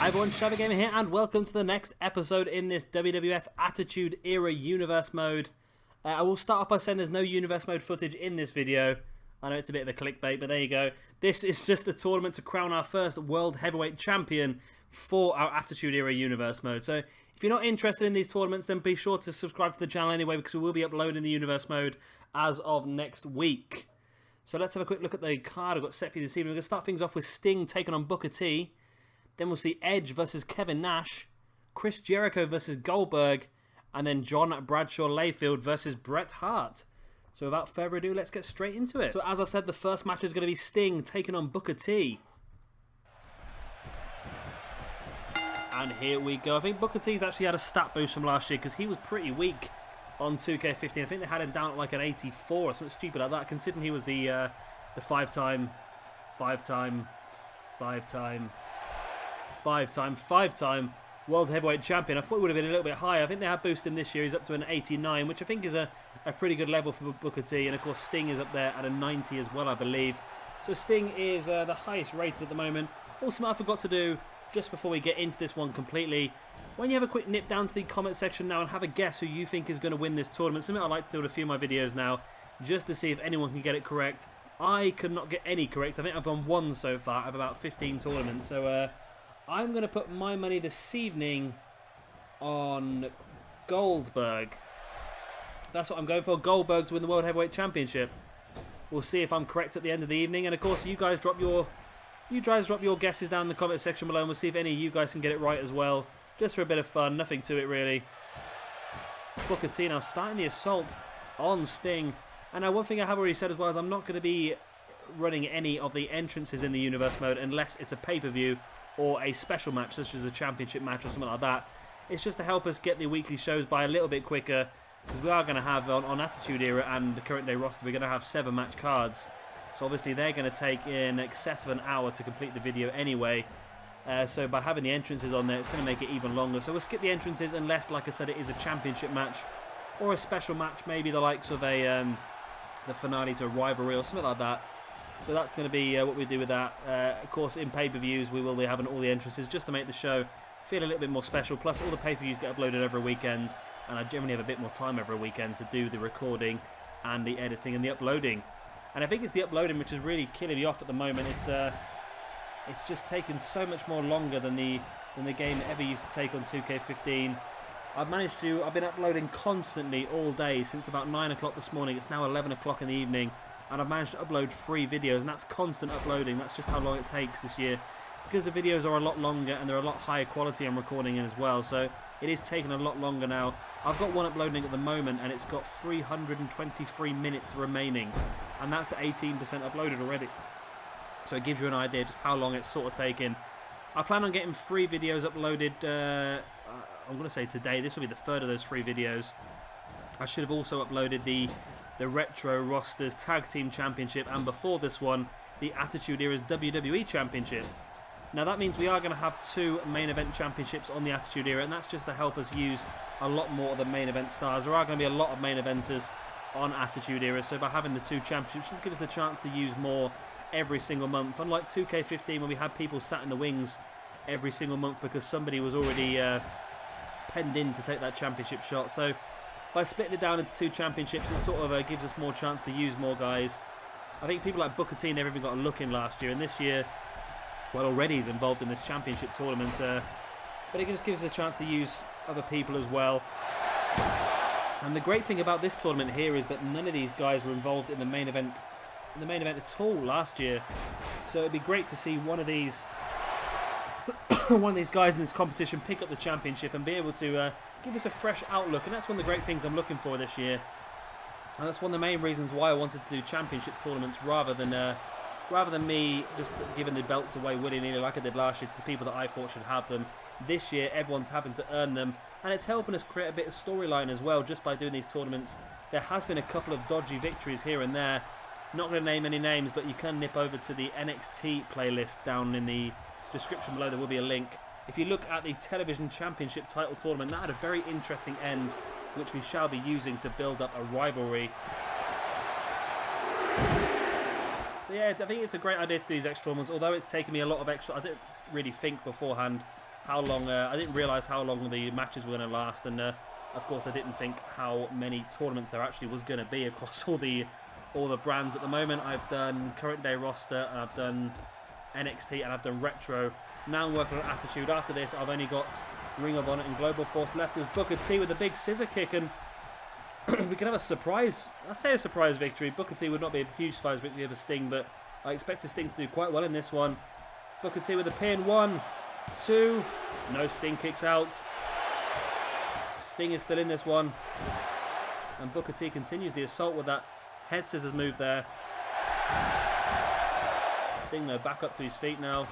Hi everyone, Shabba Gamer here, and welcome to the next episode in this WWF Attitude Era Universe Mode. I will start off by saying there's no Universe Mode footage in this video. I know it's a bit of a clickbait, but there you go. This is just a tournament to crown our first World Heavyweight Champion for our Attitude Era Universe Mode. So if you're not interested in these tournaments, then be sure to subscribe to the channel anyway, because we will be uploading the Universe Mode as of next week. So let's have a quick look at the card I've got set for you this evening. We're going to start things off with Sting taking on Booker T. Then we'll see Edge versus Kevin Nash, Chris Jericho versus Goldberg, and then John Bradshaw Layfield versus Bret Hart. So without further ado, let's get straight into it. So as I said, the first match is going to be Sting taking on Booker T. And here we go. I think Booker T's actually had a stat boost from last year because he was pretty weak on 2K16. I think they had him down at like an 84 or something stupid like that, considering he was the five-time World Heavyweight Champion. I thought it would have been a little bit higher. I think they have boosted him this year. He's up to an 89, which I think is a pretty good level for Booker T. And of course, Sting is up there at a 90 as well, I believe. So Sting is the highest rated at the moment. Also, I forgot to do, just before we get into this one completely, when you have a quick nip down to the comment section now and have a guess who you think is going to win this tournament. Something I like to do in a few of my videos now, just to see if anyone can get it correct. I could not get any correct. I think I've gone one so far of about 15 tournaments. So I'm going to put my money this evening on Goldberg. That's what I'm going for. Goldberg to win the World Heavyweight Championship. We'll see if I'm correct at the end of the evening. And of course, you guys drop your guesses down in the comment section below, and we'll see if any of you guys can get it right as well. Just for a bit of fun. Nothing to it, really. Booker T now starting the assault on Sting. And now one thing I have already said as well is I'm not going to be running any of the entrances in the Universe Mode unless it's a pay-per-view or a special match such as a championship match or something like that. It's just to help us get the weekly shows by a little bit quicker, because we are going to have on Attitude Era and the current day roster, we're going to have 7 match cards. So obviously they're going to take in excess of an hour to complete the video anyway. So by having the entrances on there, it's going to make it even longer. So we'll skip the entrances unless, like I said, it is a championship match or a special match, maybe the likes of a the finale to a rivalry or something like that. So that's going to be what we do with that. Of course, in pay-per-views, we will be having all the entrances just to make the show feel a little bit more special. Plus, all the pay-per-views get uploaded every weekend, and I generally have a bit more time every weekend to do the recording and the editing and the uploading. And I think it's the uploading which is really killing me off at the moment. It's just taken so much more longer than the game ever used to take on 2K15. I've been uploading constantly all day since about 9 o'clock this morning. It's now 11 o'clock in the evening, and I've managed to upload 3 videos, and that's constant uploading. That's just how long it takes this year, because the videos are a lot longer and they're a lot higher quality I'm recording in as well, so it is taking a lot longer now. I've got one uploading at the moment, and it's got 323 minutes remaining, and that's at 18% uploaded already. So it gives you an idea just how long it's sort of taking. I plan on getting 3 videos uploaded, I'm going to say today. This will be the third of those 3 videos. I should have also uploaded the Retro Rosters Tag Team Championship, and before this one, the Attitude Era's WWE Championship. Now that means we are going to have 2 main event championships on the Attitude Era, and that's just to help us use a lot more of the main event stars. There are going to be a lot of main eventers on Attitude Era, so by having the 2 championships, just gives us the chance to use more every single month. Unlike 2K15, when we had people sat in the wings every single month because somebody was already penned in to take that championship shot. So by splitting it down into 2 championships, it sort of gives us more chance to use more guys. I think people like Booker T never even got a look in last year, and this year, well, already he's involved in this championship tournament, but it just gives us a chance to use other people as well. And the great thing about this tournament here is that none of these guys were involved in the main event at all last year, so it'd be great to see one of these guys in this competition pick up the championship and be able to give us a fresh outlook. And that's one of the great things I'm looking for this year, and that's one of the main reasons why I wanted to do championship tournaments rather than me just giving the belts away willy-nilly like I did last year to the people that I thought should have them. This year everyone's having to earn them, and it's helping us create a bit of storyline as well just by doing these tournaments. There has been a couple of dodgy victories here and there. Not going to name any names, but you can nip over to the NXT playlist down in the description below. There will be a link. If you look at the Television Championship title tournament, that had a very interesting end, which we shall be using to build up a rivalry. So yeah, I think it's a great idea to do these extra tournaments, although it's taken me a lot of extra. I didn't really think beforehand how long. I didn't realise how long the matches were going to last, and of course I didn't think how many tournaments there actually was going to be across all the brands at the moment. I've done current day roster, and I've done NXT, and I've done retro. Now I'm working on Attitude. After this, I've only got Ring of Honor and Global Force left. As Booker T with a big scissor kick, and we could have a surprise. I'd say a surprise victory. Booker T would not be a huge surprise victory over Sting, but I expect Sting to do quite well in this one. Booker T with a pin. 1, 2. No, Sting kicks out. Sting is still in this one. And Booker T continues the assault with that head scissors move there. Sting, though, back up to his feet now.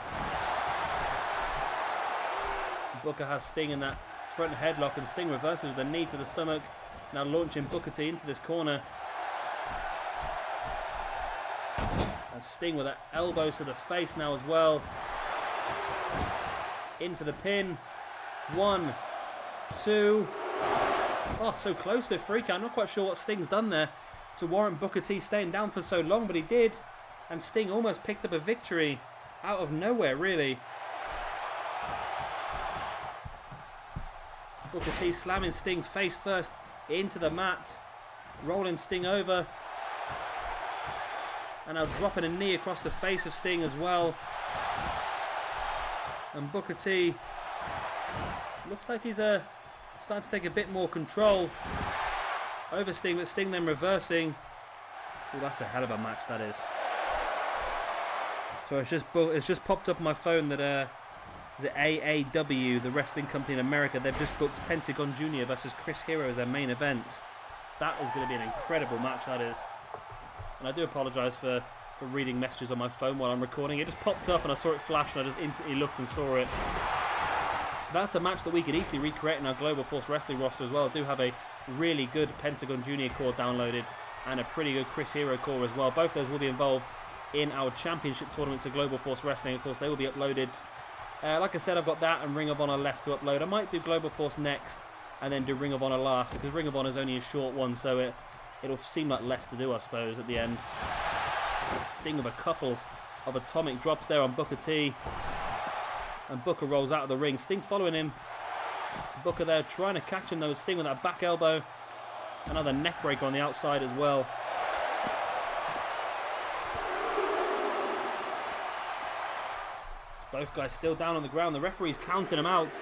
Booker has Sting in that front headlock, and Sting reverses with a knee to the stomach. Now launching Booker T into this corner. And Sting with that elbow to the face now as well. In for the pin. 1, 2. Oh, so close to a freak out. I'm not quite sure what Sting's done there to warrant Booker T staying down for so long, but he did. And Sting almost picked up a victory out of nowhere, really. Booker T slamming Sting face first into the mat, rolling Sting over, and now dropping a knee across the face of Sting as well. And Booker T looks like he's starting to take a bit more control over Sting, but Sting then reversing. Oh, that's a hell of a match, that is. So it's just popped up on my phone that is it AAW, the wrestling company in America, they've just booked Pentagon Jr. versus Chris Hero as their main event. That is going to be an incredible match, that is. And I do apologise for reading messages on my phone while I'm recording. It just popped up and I saw it flash and I just instantly looked and saw it. That's a match that we could easily recreate in our Global Force Wrestling roster as well. I do have a really good Pentagon Jr. core downloaded and a pretty good Chris Hero core as well. Both those will be involved in our championship tournaments of Global Force Wrestling. Of course, they will be uploaded. Like I said, I've got that and Ring of Honor left to upload. I might do Global Force next and then do Ring of Honor last, because Ring of Honor is only a short one, so it'll seem like less to do, I suppose, at the end. Sting with a couple of atomic drops there on Booker T. And Booker rolls out of the ring. Sting following him. Booker there trying to catch him, though. Sting with that back elbow. Another neck breaker on the outside as well. Both guys still down on the ground. The referee's counting him out.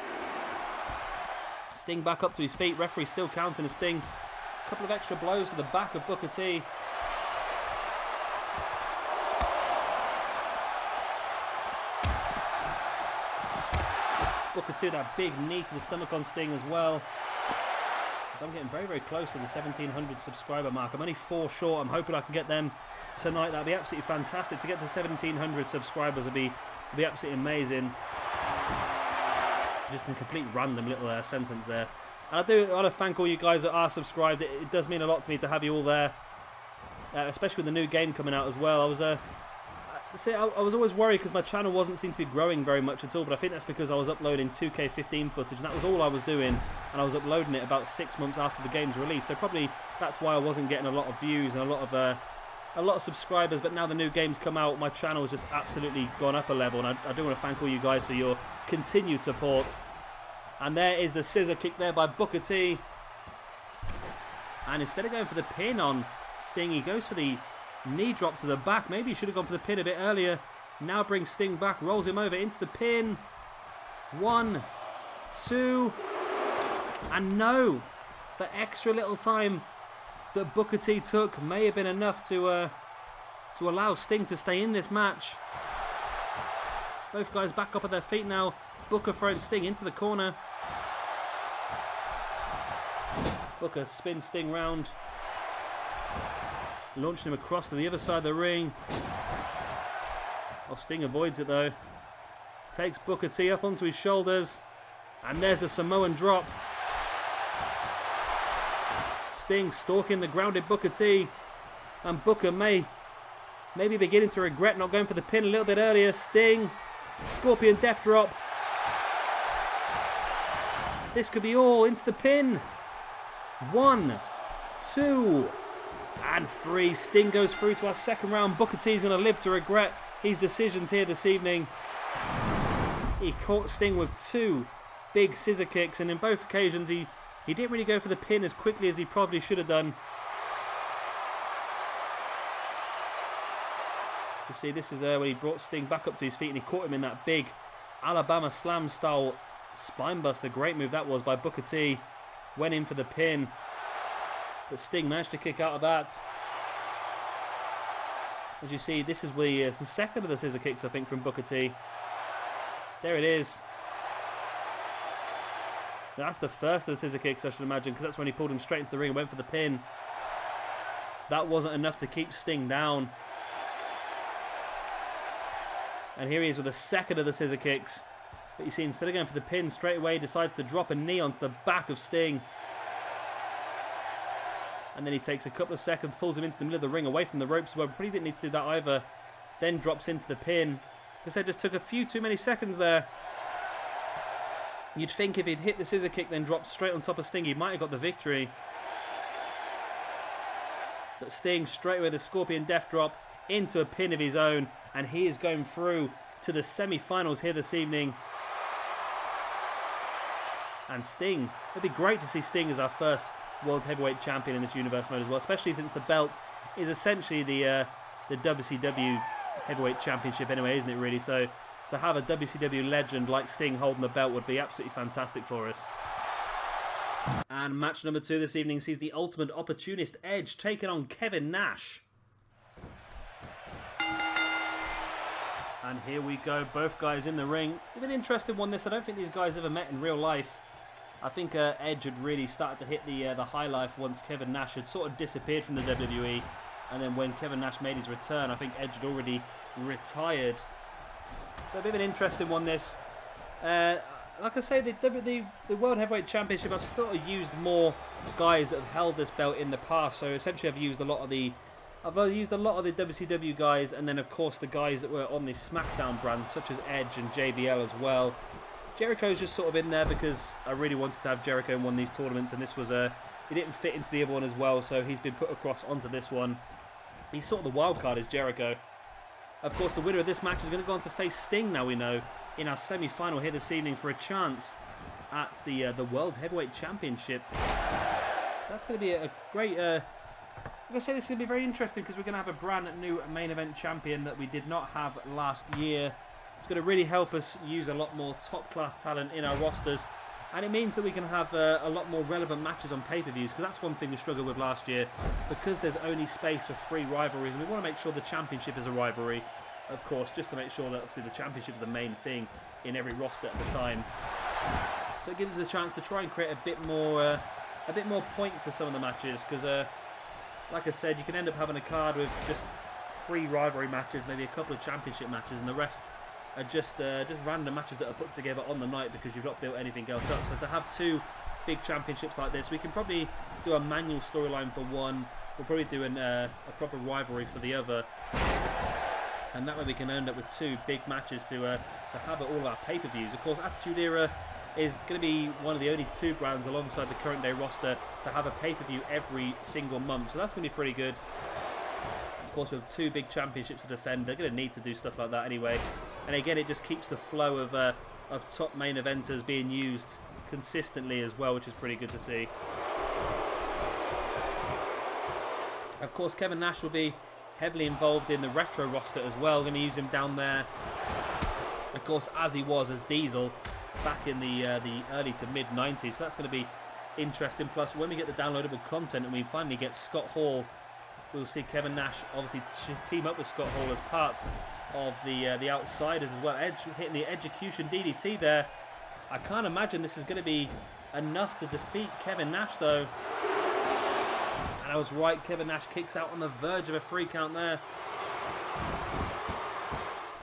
Sting back up to his feet. Referee still counting a Sting. A couple of extra blows to the back of Booker T. Booker T, that big knee to the stomach on Sting as well. So I'm getting very, very close to the 1,700 subscriber mark. I'm only 4 short. I'm hoping I can get them tonight. That'd be absolutely fantastic. To get to 1,700 subscribers would be absolutely amazing. Just a complete random little sentence there. And I want to thank all you guys that are subscribed. It does mean a lot to me to have you all there, especially with the new game coming out as well. I was always worried because my channel wasn't seem to be growing very much at all, but I think that's because I was uploading 2K15 footage, and that was all I was doing, and I was uploading it about 6 months after the game's release. So probably that's why I wasn't getting a lot of views and a lot of subscribers. But now the new game's come out, my channel has just absolutely gone up a level, and I do want to thank all you guys for your continued support. And there is the scissor kick there by Booker T. And instead of going for the pin on Sting, he goes for the knee drop to the back. Maybe he should have gone for the pin a bit earlier. Now brings Sting back, rolls him over into the pin. 1, 2, and no. The extra little time that Booker T took may have been enough to allow Sting to stay in this match. Both guys back up at their feet now. Booker throws Sting into the corner. Booker spins Sting round, launching him across to the other side of the ring. Oh, Sting avoids it though. Takes Booker T up onto his shoulders. And there's the Samoan drop. Sting stalking the grounded Booker T. And Booker may be beginning to regret not going for the pin a little bit earlier. Sting, Scorpion Death Drop. This could be all into the pin. 1, 2, and 3. Sting goes through to our second round. Booker T is going to live to regret his decisions here this evening. he caught Sting with 2 big scissor kicks, and in both occasions he didn't really go for the pin as quickly as he probably should have done. You see, this is when he brought Sting back up to his feet and he caught him in that big Alabama Slam style spine buster. Great move that was by Booker T. Went in for the pin, but Sting managed to kick out of that. As you see, this is the second of the scissor kicks, I think, from Booker T. There it is. That's the first of the scissor kicks, I should imagine, because that's when he pulled him straight into the ring and went for the pin. That wasn't enough to keep Sting down. And here he is with the second of the scissor kicks. But you see, instead of going for the pin, straight away he decides to drop a knee onto the back of Sting. And then he takes a couple of seconds, pulls him into the middle of the ring away from the ropes. Well, probably didn't need to do that either. Then drops into the pin. Because I just took a few too many seconds there. You'd think if he'd hit the scissor kick, then dropped straight on top of Sting, he might have got the victory. But Sting, straight away the Scorpion Death Drop into a pin of his own. And he is going through to the semi-finals here this evening. And Sting, it'd be great to see Sting as our first World Heavyweight Champion in this Universe mode as well, especially since the belt is essentially the WCW Heavyweight Championship anyway, isn't it really? So to have a WCW legend like Sting holding the belt would be absolutely fantastic for us. And match number 2 this evening sees the Ultimate Opportunist Edge taking on Kevin Nash. And here we go, both guys in the ring. It's an interesting one this. I don't think these guys ever met in real life. I think Edge had really started to hit the high life once Kevin Nash had sort of disappeared from the WWE. And then when Kevin Nash made his return, I think Edge had already retired. So a bit of an interesting one this. Like I say, the World Heavyweight Championship, I've sort of used more guys that have held this belt in the past. So essentially I've used a lot of the WCW guys, and then of course the guys that were on the SmackDown brand, such as Edge and JBL as well. Jericho's just sort of in there because I really wanted to have Jericho in one of these tournaments, and this was he didn't fit into the other one as well, so he's been put across onto this one. He's sort of the wild card, is Jericho. Of course, the winner of this match is going to go on to face Sting, now we know, in our semi-final here this evening for a chance at the World Heavyweight Championship. That's going to be a great... Like I say, this is going to be very interesting because we're going to have a brand new main event champion that we did not have last year. It's going to really help us use a lot more top-class talent in our rosters. And it means that we can have a lot more relevant matches on pay-per-views, because that's one thing we struggled with last year. Because there's only space for 3 rivalries, and we want to make sure the championship is a rivalry, of course, just to make sure that obviously the championship is the main thing in every roster at the time. So it gives us a chance to try and create a bit more point to some of the matches, because like I said, you can end up having a card with just 3 rivalry matches, maybe a couple of championship matches, and the rest are just random matches that are put together on the night because you've not built anything else up. So to have 2 big championships like this, we can probably do a manual storyline for one. We'll probably do a proper rivalry for the other, and that way we can end up with 2 big matches to have at all of our pay-per-views. Of course, Attitude Era is going to be one of the only 2 brands alongside the current day roster to have a pay-per-view every single month, so that's going to be pretty good. Of course, with 2 big championships to defend, they're going to need to do stuff like that anyway. And again, it just keeps the flow of top main eventers being used consistently as well, which is pretty good to see. Of course, Kevin Nash will be heavily involved in the retro roster as well. Going to use him down there, of course, as he was as Diesel back in the early to mid 90s. So that's going to be interesting. Plus, when we get the downloadable content and we finally get Scott Hall, we'll see Kevin Nash obviously team up with Scott Hall as part of the Outsiders as well. Edge hitting the execution DDT there. I can't imagine this is going to be enough to defeat Kevin Nash though. And I was right, Kevin Nash kicks out on the verge of a 3 count there.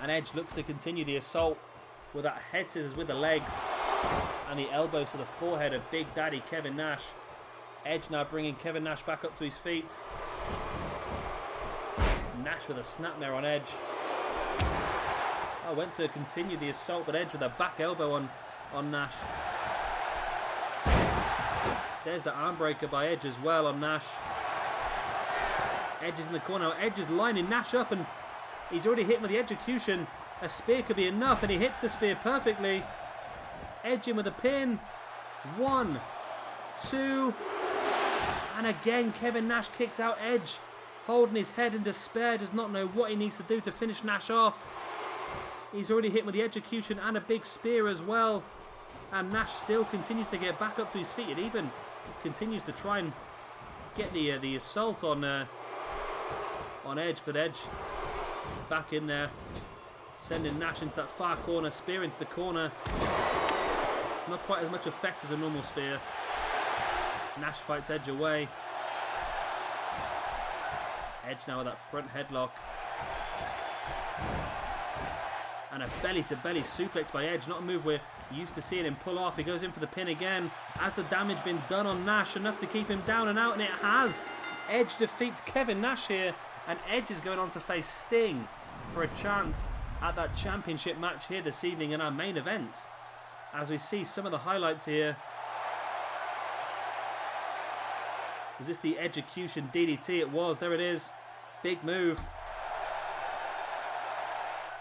And Edge looks to continue the assault with that head scissors with the legs and the elbows to the forehead of Big Daddy Kevin Nash. Edge now bringing Kevin Nash back up to his feet. Nash with a snapmare on Edge. Oh, went to continue the assault, but Edge with a back elbow on Nash. There's the arm breaker by Edge as well on Nash. Edge is in the corner. Edge is lining Nash up, and he's already hit him with the execution. A spear could be enough, and he hits the spear perfectly. Edge in with a pin. 1, 2, and again Kevin Nash kicks out Edge, holding his head in despair, does not know what he needs to do to finish Nash off. He's already hit with the execution and a big spear as well, and Nash still continues to get back up to his feet, and even continues to try and get the assault on Edge, but Edge back in there, sending Nash into that far corner, spear into the corner. Not quite as much effect as a normal spear. Nash fights Edge away. Edge now with that front headlock. And a belly-to-belly suplex by Edge. Not a move we're used to seeing him pull off. He goes in for the pin again. Has the damage been done on Nash? Enough to keep him down and out, and it has. Edge defeats Kevin Nash here. And Edge is going on to face Sting for a chance at that championship match here this evening in our main event. As we see some of the highlights here. Was this the execution DDT? It was. There it is. Big move.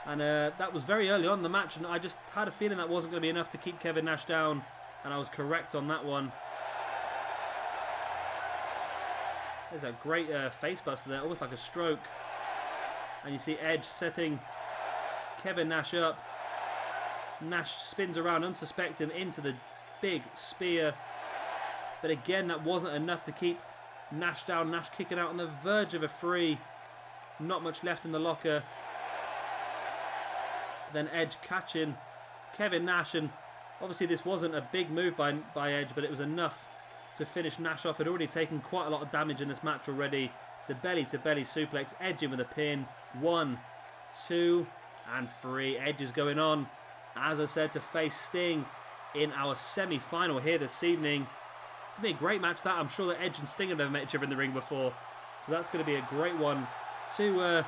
And that was very early on in the match, and I just had a feeling that wasn't going to be enough to keep Kevin Nash down, and I was correct on that one. There's a great face buster there, almost like a stroke. And you see Edge setting Kevin Nash up. Nash spins around unsuspecting into the big spear. But again, that wasn't enough to keep Nash down. Nash kicking out on the verge of a free. Not much left in the locker. Then Edge catching Kevin Nash. And obviously this wasn't a big move by Edge, but it was enough to finish Nash off. Had already taken quite a lot of damage in this match already. The belly-to-belly suplex. Edge in with a pin. 1, 2, and 3. Edge is going on, as I said, to face Sting in our semi-final here this evening. It's going to be a great match that. I'm sure that Edge and Sting have never met each other in the ring before. So that's going to be a great one. Two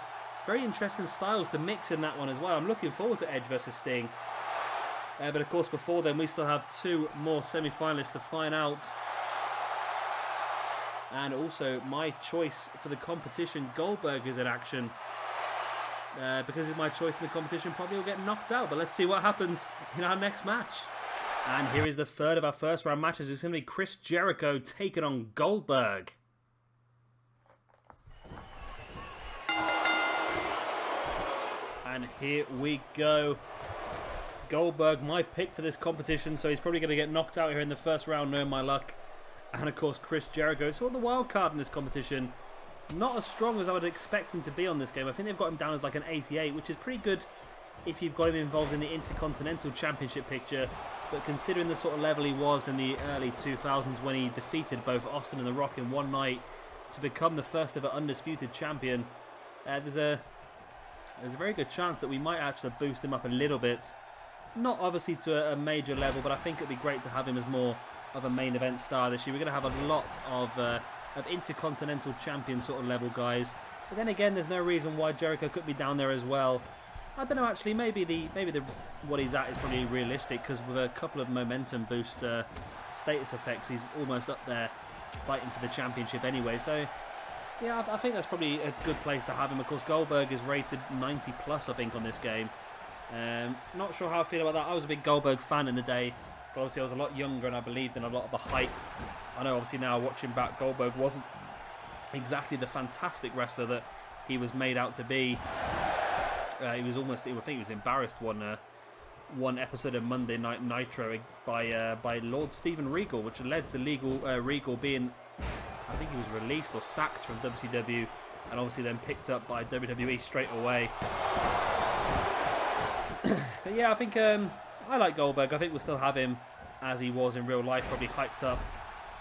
very interesting styles to mix in that one as well. I'm looking forward to Edge versus Sting. But of course before then we still have 2 more semi-finalists to find out. And also my choice for the competition, Goldberg, is in action. Because it's my choice in the competition, probably will get knocked out. But let's see what happens in our next match. And here is the third of our first round matches. It's going to be Chris Jericho taking on Goldberg. And here we go. Goldberg, my pick for this competition. So he's probably going to get knocked out here in the first round, knowing my luck. And of course Chris Jericho, sort of the wild card in this competition. Not as strong as I would expect him to be on this game. I think they've got him down as like an 88, which is pretty good if you've got him involved in the Intercontinental Championship picture. But considering the sort of level he was in the early 2000s when he defeated both Austin and The Rock in one night to become the first ever undisputed champion, there's a very good chance that we might actually boost him up a little bit. Not obviously to a major level, but I think it'd be great to have him as more of a main event star this year. We're going to have a lot of Intercontinental Champion sort of level guys. But then again, there's no reason why Jericho could be down there as well. I don't know, actually, maybe the what he's at is probably realistic, because with a couple of momentum boost status effects, he's almost up there fighting for the championship anyway. So yeah, I think that's probably a good place to have him. Of course, Goldberg is rated 90 plus, I think, on this game. Not sure how I feel about that. I was a big Goldberg fan in the day, but obviously I was a lot younger and I believed in a lot of the hype. I know obviously now watching back, Goldberg wasn't exactly the fantastic wrestler that he was made out to be. He was almost, I think he was embarrassed one episode of Monday Night Nitro by Lord Steven Regal, which led to Regal being, I think he was released or sacked from WCW, and obviously then picked up by WWE straight away. But yeah, I think I like Goldberg. I think we'll still have him as he was in real life, probably hyped up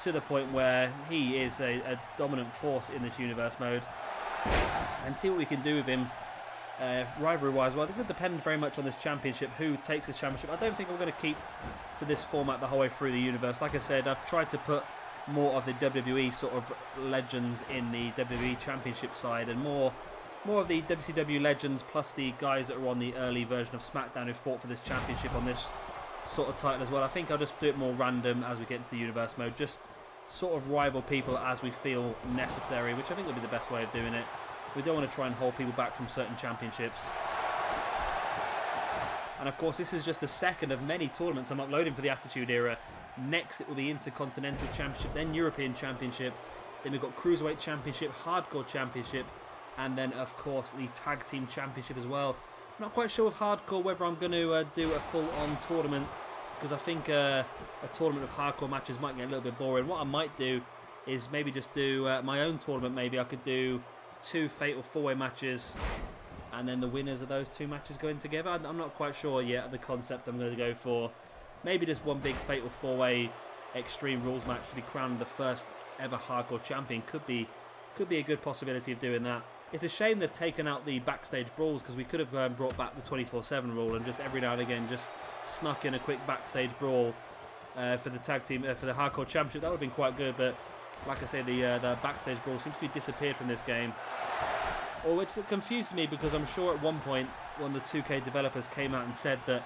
to the point where he is a dominant force in this universe mode, and see what we can do with him rivalry wise. Well, I think it'll depend very much on this championship, who takes this championship. I don't think we're going to keep to this format the whole way through the universe. Like I said, I've tried to put more of the WWE sort of legends in the WWE championship side, and more of the WCW legends, plus the guys that are on the early version of SmackDown who fought for this championship on this sort of title as well. I think I'll just do it more random as we get into the universe mode, just sort of rival people as we feel necessary, which I think will be the best way of doing it. We don't want to try and hold people back from certain championships. And of course, this is just the second of many tournaments I'm uploading for the Attitude Era. Next, it will be Intercontinental Championship, then European Championship. Then we've got Cruiserweight Championship, Hardcore Championship, and then, of course, the Tag Team Championship as well. I'm not quite sure with Hardcore whether I'm going to do a full-on tournament, because I think a tournament of hardcore matches might get a little bit boring. What I might do is maybe just do my own tournament. Maybe I could do 2 Fatal 4-Way matches, and then the winners of those 2 matches going together. I'm not quite sure yet of the concept I'm going to go for. Maybe just one big Fatal 4-Way Extreme Rules match to be crowned the first ever hardcore champion. Could be a good possibility of doing that. It's a shame they've taken out the backstage brawls, because we could have brought back the 24/7 rule and just every now and again just snuck in a quick backstage brawl for the tag team for the hardcore championship. That would have been quite good, but like I say, the backstage brawl seems to be disappeared from this game. Or which confuses me, because I'm sure at one point one of the 2K developers came out and said that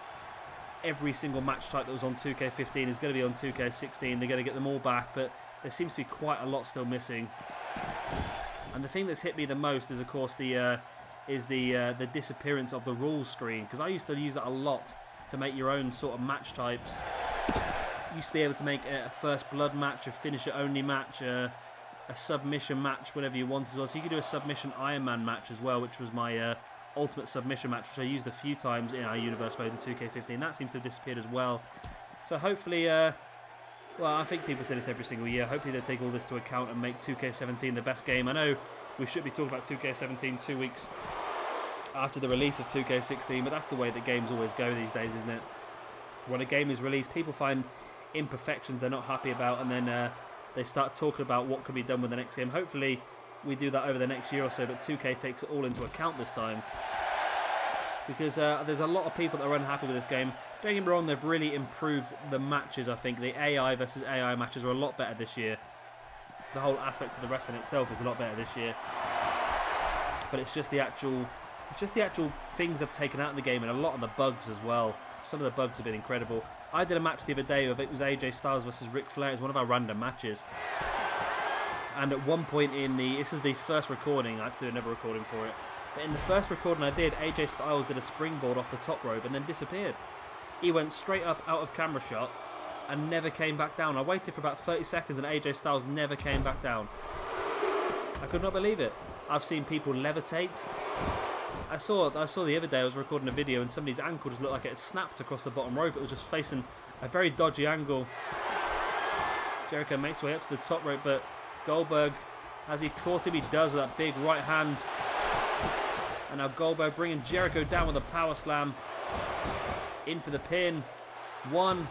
every single match type that was on 2K15 is going to be on 2K16. They're going to get them all back, but there seems to be quite a lot still missing. And the thing that's hit me the most is, of course, the disappearance of the rules screen, because I used to use that a lot to make your own sort of match types. You used to be able to make a first blood match, a finisher only match, a submission match, whatever you wanted as well. So you could do a submission Iron Man match as well, which was my ultimate submission match, which I used a few times in our universe mode in 2K15. That seems to have disappeared as well. So hopefully, well, I think people say this every single year. Hopefully they take all this to account and make 2K17 the best game. I know we should be talking about 2K17 2 weeks after the release of 2K16, but that's the way that games always go these days, isn't it? When a game is released, people find imperfections they're not happy about, and then they start talking about what can be done with the next game. Hopefully we do that over the next year or so, but 2K takes it all into account this time, because there's a lot of people that are unhappy with this game. Don't get me wrong, they've really improved the matches. I think the AI versus AI matches are a lot better this year. The whole aspect of the wrestling itself is a lot better this year, but it's just the actual things they've taken out of the game, and a lot of the bugs as well. Some of the bugs have been incredible. I did a match the other day of it was AJ Styles versus Ric Flair. It was one of our random matches, and at one point this was the first recording. I had to do another recording for it, but in the first recording I did, AJ Styles did a springboard off the top rope and then disappeared. He went straight up out of camera shot and never came back down. I waited for about 30 seconds and AJ Styles never came back down. I could not believe it. I've seen people levitate. I saw the other day, I was recording a video and somebody's ankle just looked like it had snapped across the bottom rope. It was just facing a very dodgy angle. Jericho makes his way up to the top rope, but Goldberg, as he caught him, he does with that big right hand. And now Goldberg bringing Jericho down with a power slam. In for the pin. 1,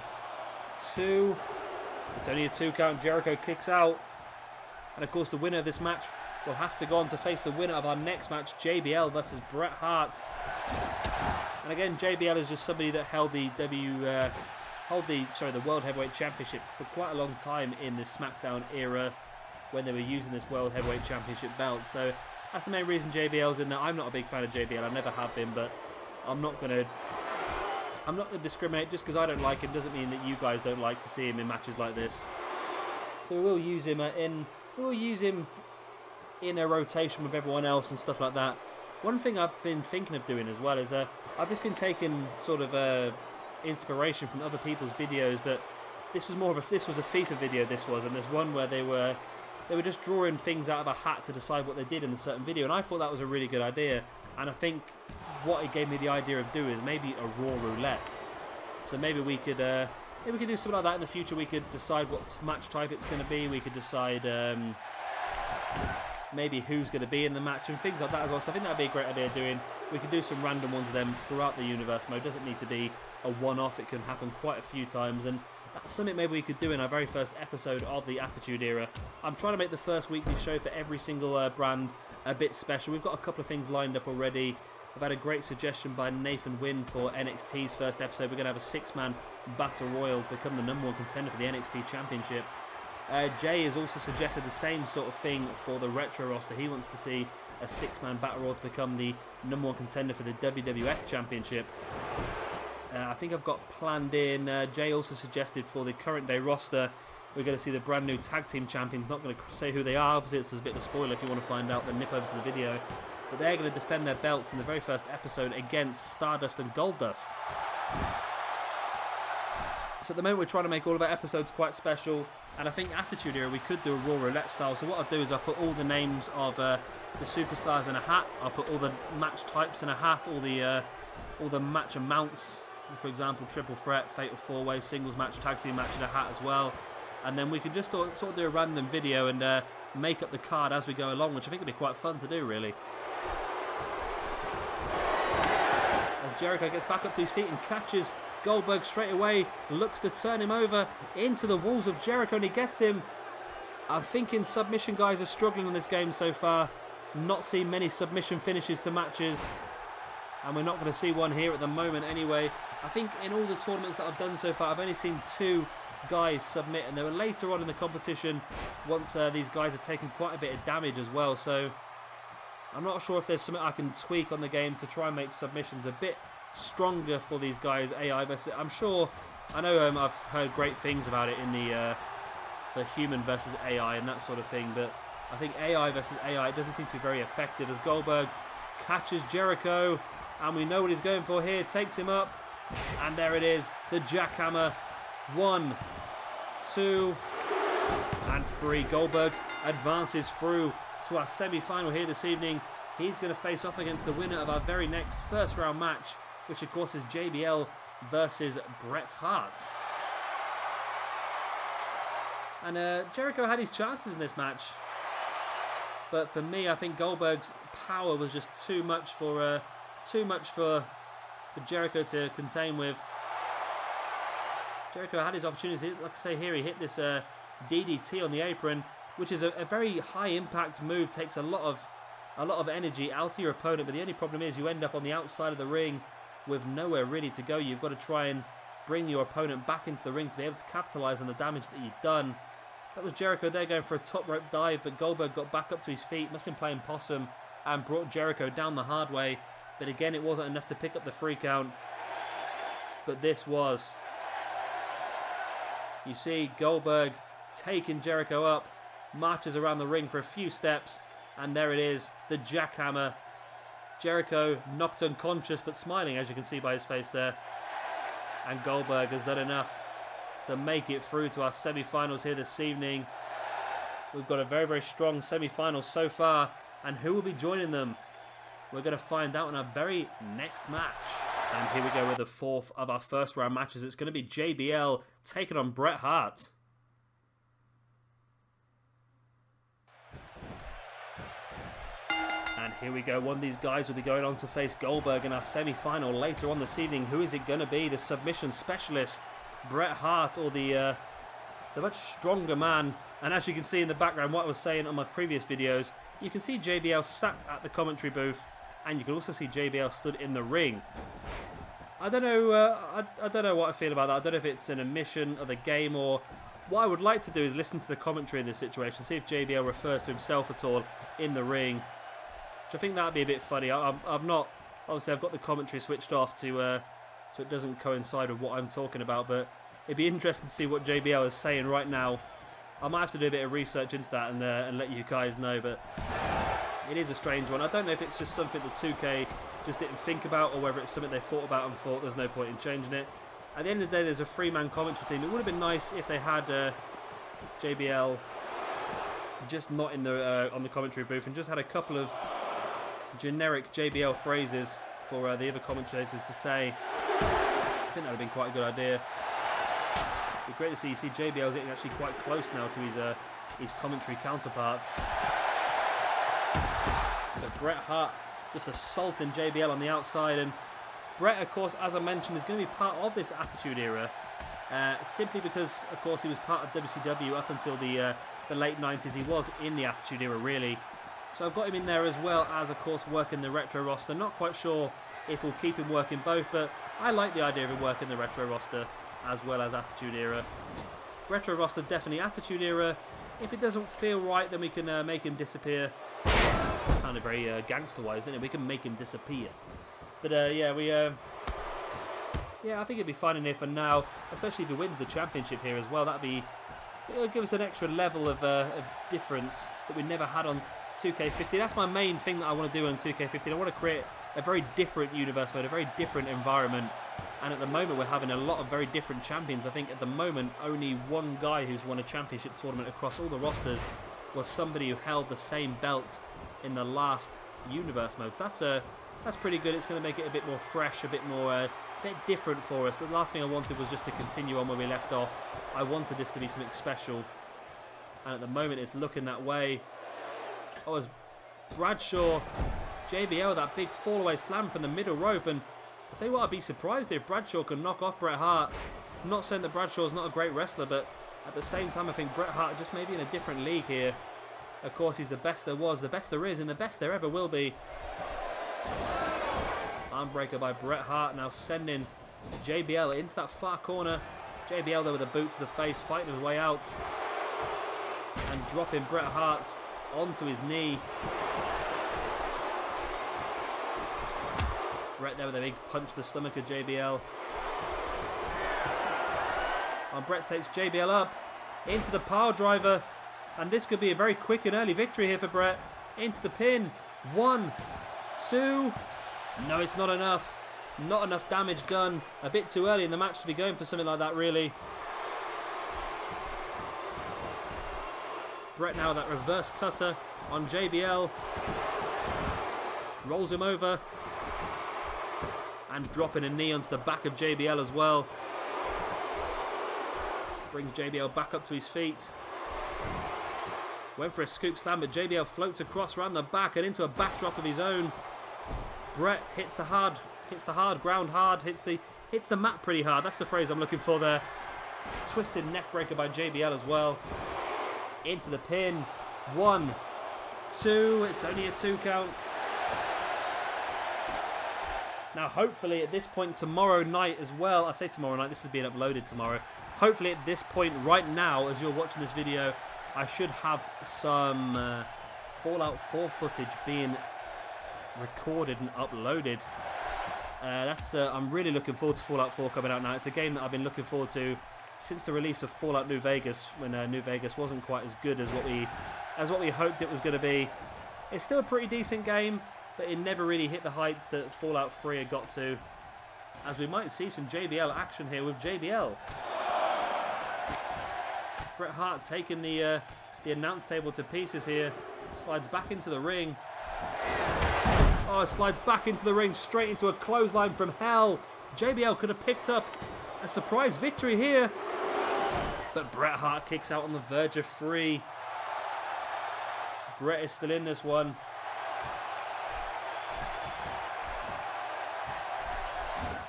2. It's only a 2 count. Jericho kicks out. And of course the winner of this match will have to go on to face the winner of our next match, JBL versus Bret Hart. And again, JBL is just somebody that held the World Heavyweight Championship for quite a long time in the SmackDown era when they were using this World Heavyweight Championship belt. So that's the main reason JBL's in there. I'm not a big fan of JBL. I never have been, but I'm not going to discriminate. Just because I don't like him doesn't mean that you guys don't like to see him in matches like this. So we will use him in a rotation with everyone else and stuff like that. One thing I've been thinking of doing as well is I've just been taking sort of inspiration from other people's videos, but this was a FIFA video. And there's one where they were just drawing things out of a hat to decide what they did in a certain video, and I thought that was a really good idea. And I think what it gave me the idea of doing is maybe a Raw roulette. So maybe we could do something like that in the future. We could decide what match type it's going to be. We could decide maybe who's going to be in the match and things like that as well. So I think that'd be a great idea doing. We could do some random ones of them throughout the universe mode. It doesn't need to be a one-off. It can happen quite a few times, and that's something maybe we could do in our very first episode of the Attitude Era. I'm trying to make the first weekly show for every single brand a bit special. We've got a couple of things lined up already. I've had a great suggestion by Nathan Wynn for NXT's first episode. We're going to have a 6-man battle royal to become the #1 contender for the NXT Championship. Jay has also suggested the same sort of thing for the retro roster. He wants to see a 6-man battle royal to become the #1 contender for the WWF Championship. I think I've got planned in. Jay also suggested for the current day roster, we're going to see the brand new tag team champions. Not going to say who they are, obviously it's a bit of a spoiler. If you want to find out, then nip over to the video. but they're going to defend their belts in the very first episode against Stardust and Goldust. So at the moment we're trying to make all of our episodes quite special, and I think Attitude Era we could do a Raw Roulette style. So what I'll do is I'll put all the names of the superstars in a hat, I'll put all the match types in a hat, all the match amounts, for example triple threat, fatal 4-way, singles match, tag team match in a hat as well. And then we could just sort of do a random video and make up the card as we go along, which I think would be quite fun to do, really. As Jericho gets back up to his feet and catches Goldberg straight away, looks to turn him over into the walls of Jericho, and he gets him. I'm thinking submission guys are struggling in this game so far. Not seen many submission finishes to matches, and we're not going to see one here at the moment anyway. I think in all the tournaments that I've done so far, I've only seen 2 guys submit, and they were later on in the competition once these guys are taking quite a bit of damage as well. So I'm not sure if there's something I can tweak on the game to try and make submissions a bit stronger for these guys. AI versus, I'm sure, I know I've heard great things about it in the for human versus AI and that sort of thing, but I think AI versus AI doesn't seem to be very effective, as Goldberg catches Jericho, and we know what he's going for here, takes him up, and there it is, the jackhammer. 1, 2, and 3. Goldberg advances through to our semi-final here this evening. He's going to face off against the winner of our very next first round match, which of course is JBL versus Bret Hart. And Jericho had his chances in this match, but for me, I think Goldberg's power was just too much for Jericho to contain with. Jericho had his opportunity. Like I say here, he hit this DDT on the apron, which is a very high impact move. Takes a lot of energy out of your opponent, but the only problem is you end up on the outside of the ring with nowhere really to go. You've got to try and bring your opponent back into the ring to be able to capitalize on the damage that you've done. That was Jericho there going for a top rope dive, but Goldberg got back up to his feet, must have been playing possum, and brought Jericho down the hard way. But again, it wasn't enough to pick up the 3 count. But this was. You see Goldberg taking Jericho up, marches around the ring for a few steps, and there it is, the jackhammer. Jericho knocked unconscious but smiling, as you can see by his face there. And Goldberg has done enough to make it through to our semi-finals here this evening. We've got a very, very strong semi-final so far, and who will be joining them? We're going to find out in our very next match. And here we go with the 4th of our first round matches. It's going to be JBL taking on Bret Hart. And here we go. One of these guys will be going on to face Goldberg in our semi-final later on this evening. Who is it going to be? The submission specialist, Bret Hart, or the much stronger man? And as you can see in the background, what I was saying on my previous videos, you can see JBL sat at the commentary booth, and you can also see JBL stood in the ring. I don't know. I don't know what I feel about that. I don't know if it's an omission of the game, or what I would like to do is listen to the commentary in this situation, see if JBL refers to himself at all in the ring. Which I think that'd be a bit funny. I've not, obviously I've got the commentary switched off to so it doesn't coincide with what I'm talking about. But it'd be interesting to see what JBL is saying right now. I might have to do a bit of research into that and let you guys know. But it is a strange one. I don't know if it's just something that 2K just didn't think about, or whether it's something they thought about and thought there's no point in changing it. At the end of the day, there's a 3-man commentary team. It would have been nice if they had JBL just not in the on the commentary booth and just had a couple of generic JBL phrases for the other commentators to say. I think that would have been quite a good idea. It'd be great to see JBL getting actually quite close now to his commentary counterpart. But Bret Hart just assaulting JBL on the outside, and Bret, of course, as I mentioned, is going to be part of this Attitude Era, simply because, of course, he was part of WCW up until the late 90s. He was in the Attitude Era, really. So I've got him in there as well as, of course, working the Retro roster. Not quite sure if we'll keep him working both, but I like the idea of him working the Retro roster as well as Attitude Era. Retro roster, definitely. Attitude Era, if it doesn't feel right, then we can make him disappear. That sounded very gangster-wise, didn't it? We can make him disappear. But yeah, I think it'd be fine in here for now, especially if he wins the championship here as well. It'll give us an extra level of difference that we never had on 2K15. That's my main thing that I want to do on 2K15. I want to create a very different universe mode, a very different environment. And at the moment, we're having a lot of very different champions. I think at the moment, only one guy who's won a championship tournament across all the rosters was somebody who held the same belt in the last universe mode. So that's pretty good. It's going to make it a bit more fresh, a bit different for us. The last thing I wanted was just to continue on where we left off. I wanted this to be something special. And at the moment, it's looking that way. Oh, as Bradshaw, JBL, that big fall-away slam from the middle rope. And I'll tell you what, I'd be surprised if Bradshaw could knock off Bret Hart. I'm not saying that Bradshaw's not a great wrestler, but at the same time, I think Bret Hart just maybe in a different league here. Of course, he's the best there was, the best there is, and the best there ever will be. Armbreaker by Bret Hart, now sending JBL into that far corner. JBL there with a boot to the face, fighting his way out. And dropping Bret Hart onto his knee. Bret there with a big punch to the stomach of JBL. And Bret takes JBL up into the power driver. And this could be a very quick and early victory here for Bret. Into the pin. 1, 2. No, it's not enough. Not enough damage done. A bit too early in the match to be going for something like that, really. Bret now with that reverse cutter on JBL. Rolls him over. And dropping a knee onto the back of JBL as well. Brings JBL back up to his feet. Went for a scoop slam, but JBL floats across around the back and into a backdrop of his own. Bret hits the hard ground hard, hits the mat pretty hard. That's the phrase I'm looking for there. Twisted neck breaker by JBL as well. Into the pin. 1, 2. It's only a 2 count. Now, hopefully, at this point tomorrow night as well. I say tomorrow night. This is being uploaded tomorrow. Hopefully, at this point right now, as you're watching this video, I should have some Fallout 4 footage being recorded and uploaded. I'm really looking forward to Fallout 4 coming out now. It's a game that I've been looking forward to since the release of Fallout New Vegas, when New Vegas wasn't quite as good as what we hoped it was going to be. It's still a pretty decent game, but it never really hit the heights that Fallout 3 had got to. As we might see some JBL action here with JBL. Bret Hart taking the announce table to pieces here. Slides back into the ring. Oh, slides back into the ring, straight into a clothesline from hell. JBL could have picked up a surprise victory here. But Bret Hart kicks out on the verge of 3. Bret is still in this one.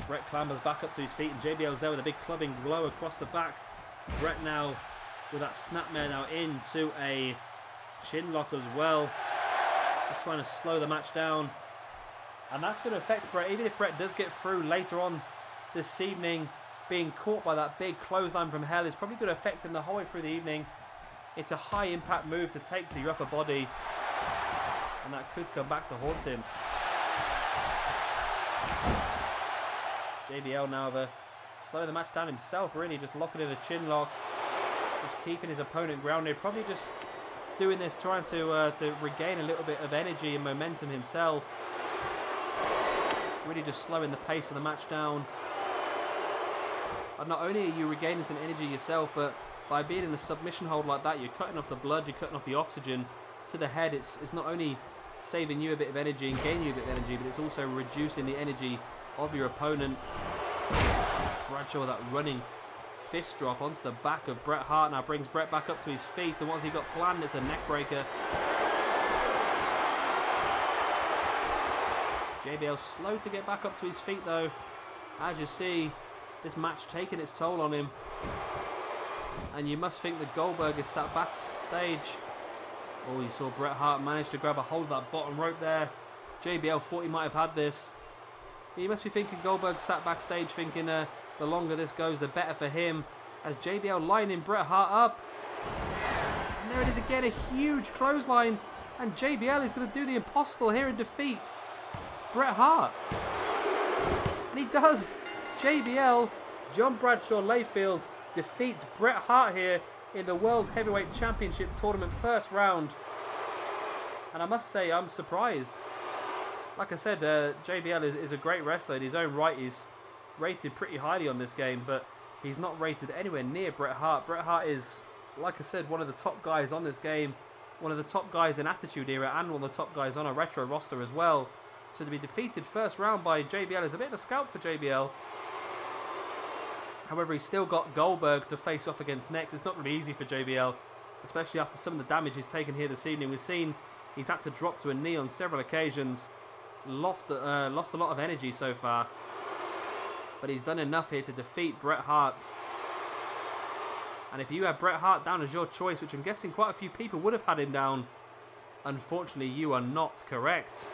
Bret clambers back up to his feet, and JBL's there with a big clubbing blow across the back. Bret now with that snapmare now into a chin lock as well. Just trying to slow the match down. And that's going to affect Bret. Even if Bret does get through later on this evening, being caught by that big clothesline from hell is probably going to affect him the whole way through the evening. It's a high impact move to take to your upper body. And that could come back to haunt him. JBL now slowing the match down himself, really just locking in a chin lock. Just keeping his opponent grounded. Probably just doing this, trying to regain a little bit of energy and momentum himself. Really just slowing the pace of the match down. And not only are you regaining some energy yourself, but by being in a submission hold like that, you're cutting off the blood, you're cutting off the oxygen to the head. It's not only saving you a bit of energy and gaining you a bit of energy, but it's also reducing the energy of your opponent. Bradshaw with that running fist drop onto the back of Bret Hart now brings Bret back up to his feet, and what's he got planned? It's a neck breaker. JBL slow to get back up to his feet though. As you see, this match taking its toll on him. And you must think that Goldberg is sat backstage. Oh, you saw Bret Hart manage to grab a hold of that bottom rope there. JBL thought he might have had this. You must be thinking Goldberg sat backstage thinking the longer this goes, the better for him. As JBL lining Bret Hart up. And there it is again, a huge clothesline. And JBL is going to do the impossible here and defeat Bret Hart. And he does. JBL, John Bradshaw Layfield, defeats Bret Hart here in the World Heavyweight Championship Tournament first round. And I must say, I'm surprised. Like I said, JBL is a great wrestler in his own right. He's rated pretty highly on this game, but he's not rated anywhere near Bret Hart. Bret Hart is, like I said, one of the top guys on this game, one of the top guys in Attitude Era, and one of the top guys on a retro roster as well. So to be defeated first round by JBL is a bit of a scalp for JBL. However, he's still got Goldberg to face off against next. It's not really easy for JBL, especially after some of the damage he's taken here this evening. We've seen he's had to drop to a knee on several occasions. Lost a lot of energy so far. But he's done enough here to defeat Bret Hart. And if you have Bret Hart down as your choice, which I'm guessing quite a few people would have had him down, unfortunately you are not correct.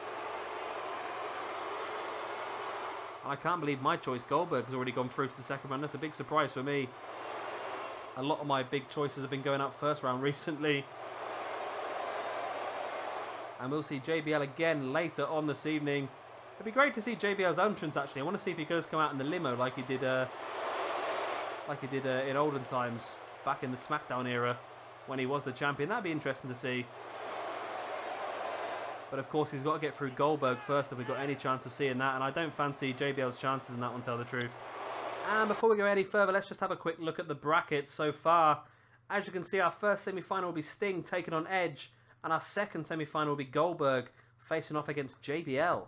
I can't believe my choice, Goldberg, has already gone through to the second round. That's a big surprise for me. A lot of my big choices have been going out first round recently. And we'll see JBL again later on this evening. It'd be great to see JBL's entrance, actually. I want to see if he does come out in the limo like he did in olden times, back in the SmackDown era, when he was the champion. That'd be interesting to see. But of course, he's got to get through Goldberg first if we've got any chance of seeing that. And I don't fancy JBL's chances in that one, to tell the truth. And before we go any further, let's just have a quick look at the brackets so far. As you can see, our first semi-final will be Sting taking on Edge. And our second semi-final will be Goldberg facing off against JBL.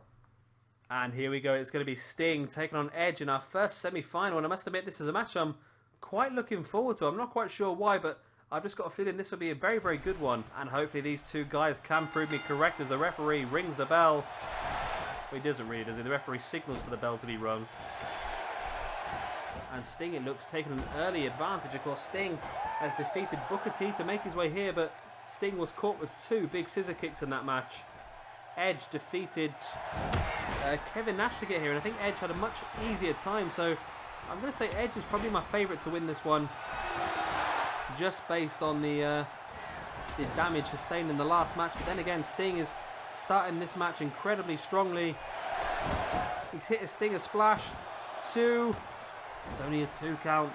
And here we go. It's going to be Sting taking on Edge in our first semi-final. And I must admit, this is a match I'm quite looking forward to. I'm not quite sure why, but I've just got a feeling this will be a very, very good one. And hopefully these two guys can prove me correct as the referee rings the bell. Well, he doesn't really, does he? The referee signals for the bell to be rung. And Sting, it looks, taking an early advantage. Of course, Sting has defeated Booker T to make his way here, but Sting was caught with two big scissor kicks in that match. Edge defeated Kevin Nash to get here, and I think Edge had a much easier time, so I'm going to say Edge is probably my favourite to win this one, just based on the damage sustained in the last match. But then again, Sting is starting this match incredibly strongly. He's hit a Stinger splash. Two. It's only a 2 count.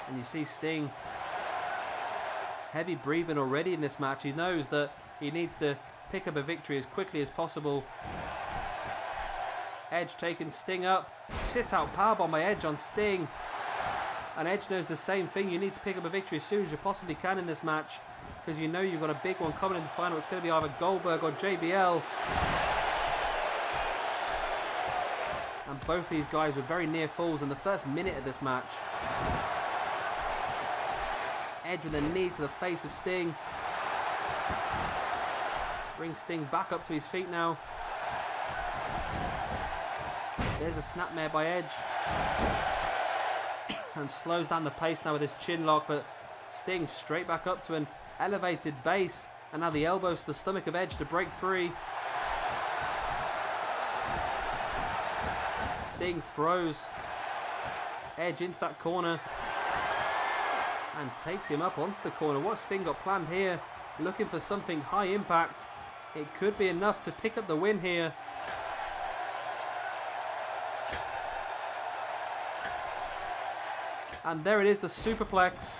And you see Sting heavy breathing already in this match. He knows that he needs to pick up a victory as quickly as possible. Edge taking Sting up. Sit out powerbomb by Edge on Sting. And Edge knows the same thing. You need to pick up a victory as soon as you possibly can in this match, because you know you've got a big one coming in the final. It's going to be either Goldberg or JBL. And both these guys were very near falls in the first minute of this match. Edge with a knee to the face of Sting. Brings Sting back up to his feet now. There's a snapmare by Edge. And slows down the pace now with his chin lock, but Sting straight back up to an elevated base. And now the elbows to the stomach of Edge to break free. Sting throws Edge into that corner and takes him up onto the corner. What's Sting got planned here? Looking for something high impact. It could be enough to pick up the win here. And there it is, the superplex.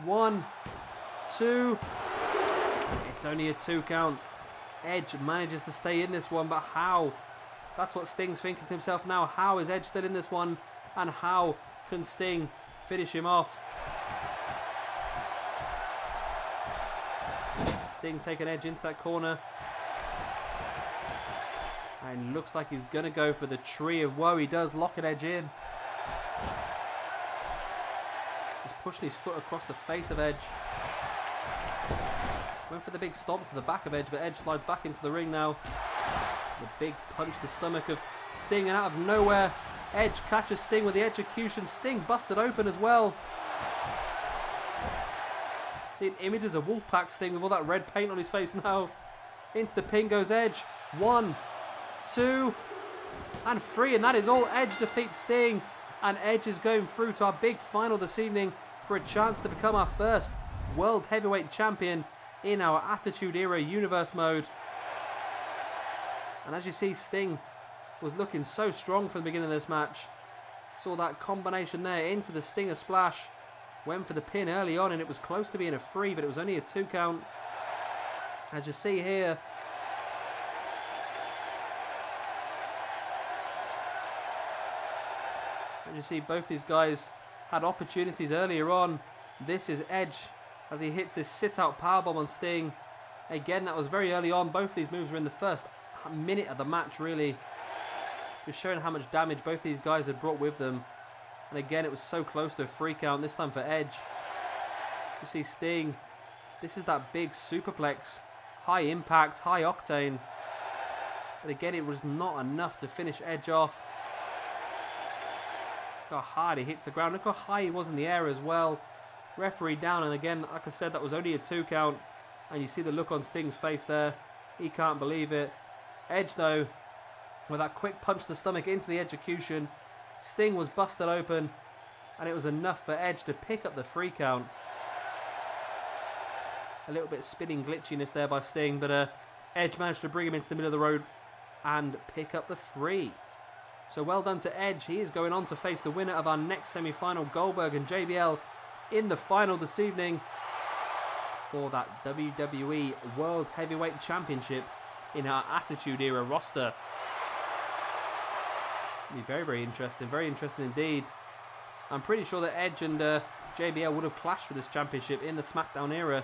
1, 2. It's only a 2 count. Edge manages to stay in this one, but how? That's what Sting's thinking to himself now. How is Edge still in this one? And how can Sting finish him off? Sting taking Edge into that corner. And looks like he's going to go for the tree of woe. He does, locking Edge in. He's pushing his foot across the face of Edge. Went for the big stomp to the back of Edge, but Edge slides back into the ring now. The big punch to the stomach of Sting, and out of nowhere, Edge catches Sting with the execution. Sting busted open as well. Seeing images of Wolfpack Sting with all that red paint on his face now. Into the pin goes Edge. 1, 2, and 3, and that is all. Edge defeats Sting, and Edge is going through to our big final this evening for a chance to become our first World Heavyweight Champion in our Attitude Era Universe mode. And as you see, Sting was looking so strong from the beginning of this match. Saw that combination there into the Stinger splash. Went for the pin early on, and it was close to being a 3, but it was only a 2 count. As you see here, both these guys had opportunities earlier on. This is Edge as he hits this sit-out powerbomb on Sting. Again, that was very early on. Both these moves were in the first minute of the match, really. Just showing how much damage both these guys had brought with them. And again, it was so close to a 3 count, this time for Edge. You see Sting. This is that big superplex. High impact, high octane. But again, it was not enough to finish Edge off. Look how hard he hits the ground. Look how high he was in the air as well. Referee down, and again, like I said, that was only a 2 count. And you see the look on Sting's face there. He can't believe it. Edge, though, with that quick punch to the stomach into the execution. Sting was busted open, and it was enough for Edge to pick up the 3 count. A little bit of spinning glitchiness there by Sting, but Edge managed to bring him into the middle of the road and pick up the 3. So well done to Edge. He is going on to face the winner of our next semi-final, Goldberg and JBL, in the final this evening for that WWE World Heavyweight Championship in our Attitude Era roster. It'll be very, very interesting indeed. I'm pretty sure that Edge and JBL would have clashed for this championship in the SmackDown era.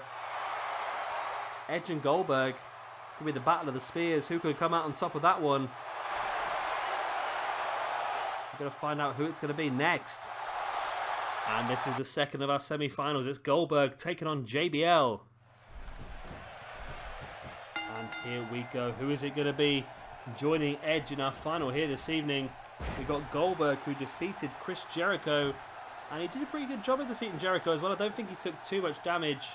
Edge and Goldberg could be the battle of the spears. Who could come out on top of that one? We're going to find out who it's going to be next. And this is the second of our semi-finals. It's Goldberg taking on JBL. And here we go. Who is it going to be joining Edge in our final here this evening? We got Goldberg, who defeated Chris Jericho. And he did a pretty good job of defeating Jericho as well. I don't think he took too much damage.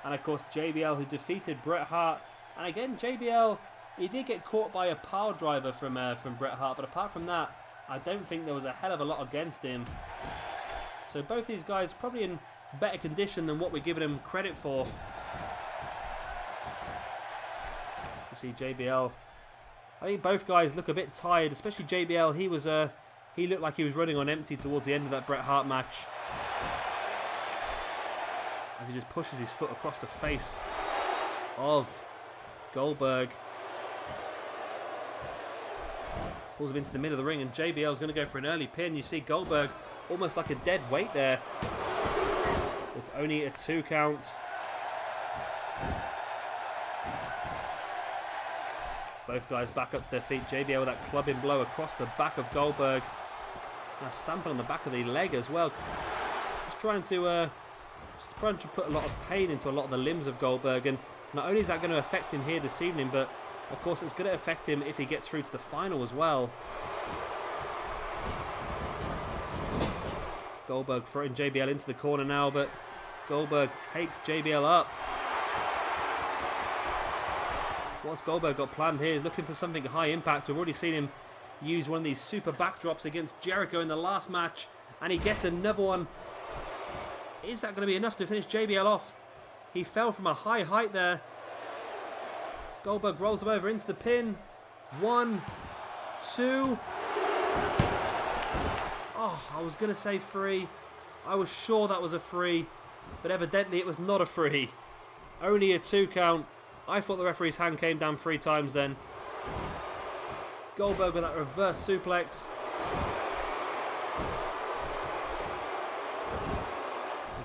And of course JBL, who defeated Bret Hart. And again, JBL, he did get caught by a power driver from Bret Hart. But apart from that, I don't think there was a hell of a lot against him. So both these guys probably in better condition than what we're giving them credit for. You see JBL. I think both guys look a bit tired, especially JBL. He looked like he was running on empty towards the end of that Bret Hart match. As he just pushes his foot across the face of Goldberg. Pulls him into the middle of the ring, and JBL is going to go for an early pin. You see Goldberg almost like a dead weight there. It's only a 2 count. Both guys back up to their feet. JBL with that clubbing blow across the back of Goldberg. Now stamping on the back of the leg as well. Just trying to put a lot of pain into a lot of the limbs of Goldberg. And not only is that going to affect him here this evening, but of course it's going to affect him if he gets through to the final as well. Goldberg throwing JBL into the corner now, but Goldberg takes JBL up. What's Goldberg got planned here? He's looking for something high impact. We've already seen him use one of these super backdrops against Jericho in the last match, and he gets another one. Is that going to be enough to finish JBL off? He fell from a high height there. Goldberg rolls him over into the pin. 1, 2. Oh, I was going to say 3. I was sure that was a 3, but evidently it was not a 3. Only a 2 count. I thought the referee's hand came down 3 times then. Goldberg with that reverse suplex.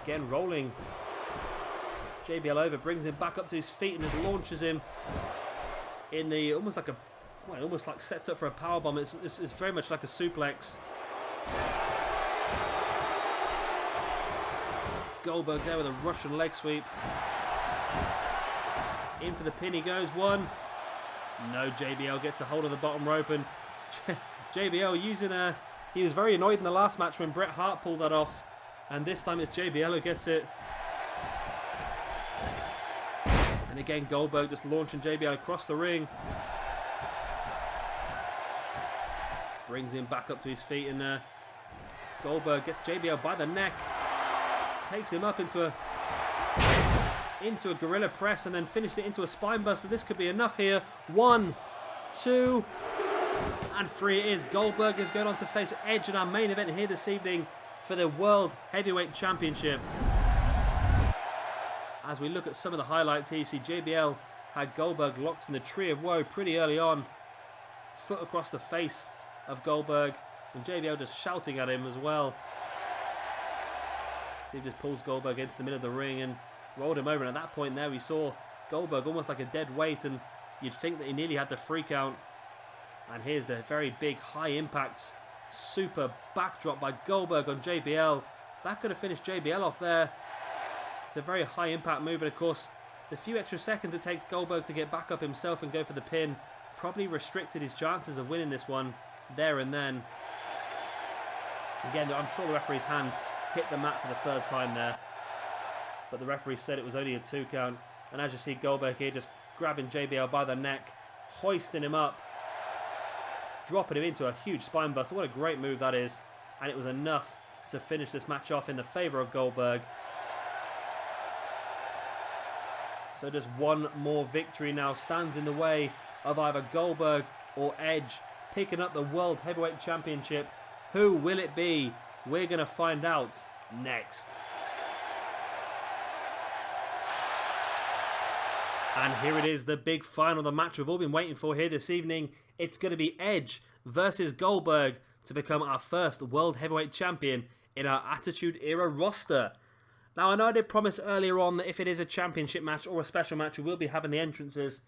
Again rolling JBL over, brings him back up to his feet and just launches him in the almost like sets up for a powerbomb. It's very much like a suplex. Goldberg there with a Russian leg sweep. Into the pin he goes. 1. No, JBL gets a hold of the bottom rope, and JBL using he was very annoyed in the last match when Bret Hart pulled that off, and this time it's JBL who gets it. And again Goldberg just launching JBL across the ring. Brings him back up to his feet, and Goldberg gets JBL by the neck. Takes him up into a gorilla press, and then finished it into a spine buster. This could be enough here. 1, 2, and 3 it is. Goldberg is going on to face Edge in our main event here this evening for the World Heavyweight Championship. As we look at some of the highlights here, you see JBL had Goldberg locked in the Tree of Woe pretty early on. Foot across the face of Goldberg, and JBL just shouting at him as well. So he just pulls Goldberg into the middle of the ring and rolled him over, and at that point there we saw Goldberg almost like a dead weight, and you'd think that he nearly had the free count. And here's the very big high impact super backdrop by Goldberg on JBL. That could have finished JBL off there. It's a very high impact move, and of course the few extra seconds it takes Goldberg to get back up himself and go for the pin probably restricted his chances of winning this one there and then. Again, I'm sure the referee's hand hit the mat for the third time there, but the referee said it was only a 2 count. And as you see, Goldberg here just grabbing JBL by the neck, hoisting him up, dropping him into a huge spine buster. What a great move that is, and it was enough to finish this match off in the favour of Goldberg. So just one more victory now stands in the way of either Goldberg or Edge picking up the World Heavyweight Championship. Who will it be? We're going to find out next. And here it is, the big final, the match we've all been waiting for here this evening. It's going to be Edge versus Goldberg to become our first World Heavyweight Champion in our Attitude Era roster. Now, I know I did promise earlier on that if it is a championship match or a special match, we will be having the entrances.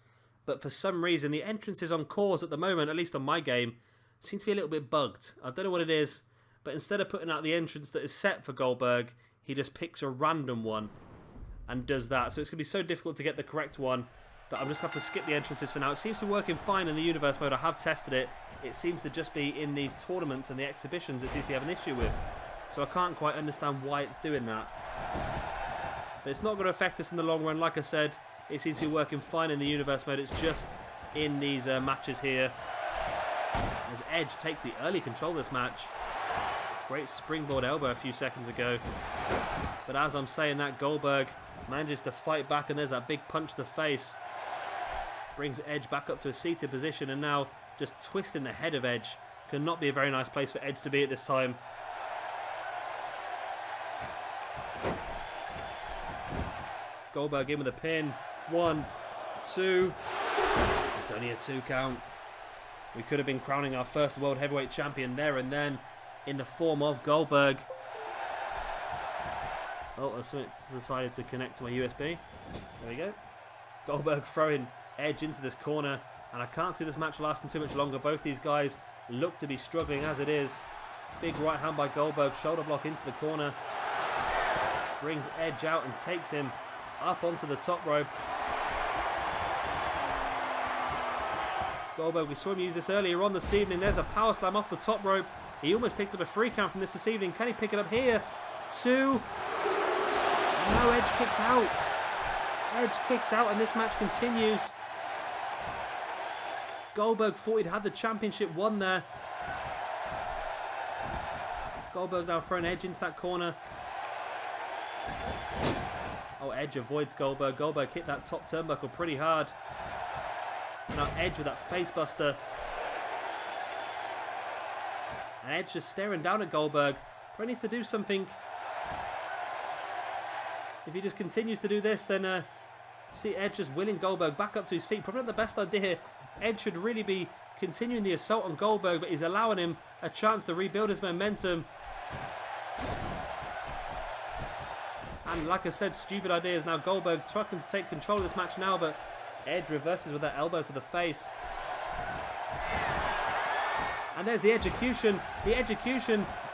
But for some reason, the entrances on cores at the moment, at least on my game, seem to be a little bit bugged. I don't know what it is, but instead of putting out the entrance that is set for Goldberg, he just picks a random one and does that. So it's going to be so difficult to get the correct one that I'm just going to have to skip the entrances for now. It seems to be working fine in the universe mode. I have tested it. It seems to just be in these tournaments and the exhibitions it seems to be having an issue with. So I can't quite understand why it's doing that. But it's not going to affect us in the long run. Like I said, it seems to be working fine in the universe mode. It's just in these matches here. As Edge takes the early control of this match. Great springboard elbow a few seconds ago. But as I'm saying that, Goldberg manages to fight back, and there's that big punch to the face. Brings Edge back up to a seated position, and now just twisting the head of Edge. Cannot be a very nice place for Edge to be at this time. Goldberg in with a pin. 1, 2. It's only a 2 count. We could have been crowning our first World Heavyweight Champion there and then in the form of Goldberg. Oh, I decided to connect to my USB. There we go. Goldberg throwing Edge into this corner, and I can't see this match lasting too much longer. Both these guys look to be struggling as it is. Big right hand by Goldberg, shoulder block into the corner. Brings Edge out and takes him up onto the top rope. Goldberg, we saw him use this earlier on this evening. There's a power slam off the top rope. He almost picked up a free count from this evening. Can he pick it up here? 2. No, Edge kicks out. Edge kicks out, and this match continues. Goldberg thought he'd had the championship won there. Goldberg now throwing Edge into that corner. Oh, Edge avoids Goldberg. Goldberg hit that top turnbuckle pretty hard. Now Edge with that face buster. And Edge just staring down at Goldberg. Probably needs to do something. If he just continues to do this, then see Edge just willing Goldberg back up to his feet. Probably not the best idea. Edge should really be continuing the assault on Goldberg, but he's allowing him a chance to rebuild his momentum. And like I said, stupid ideas. Now Goldberg trying to take control of this match now, but Edge reverses with that elbow to the face. And there's the execution.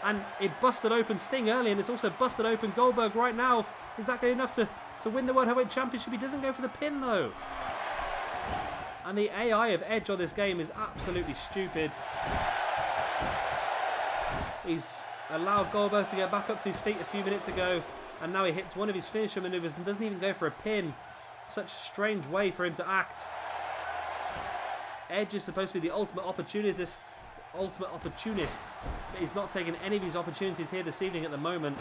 And it busted open Sting early, and it's also busted open Goldberg right now. Is that good enough to win the World Heavyweight Championship? He doesn't go for the pin though. And the AI of Edge on this game is absolutely stupid. He's allowed Goldberg to get back up to his feet a few minutes ago, and now he hits one of his finisher maneuvers and doesn't even go for a pin. Such a strange way for him to act. Edge is supposed to be the ultimate opportunist, but he's not taking any of his opportunities here this evening at the moment.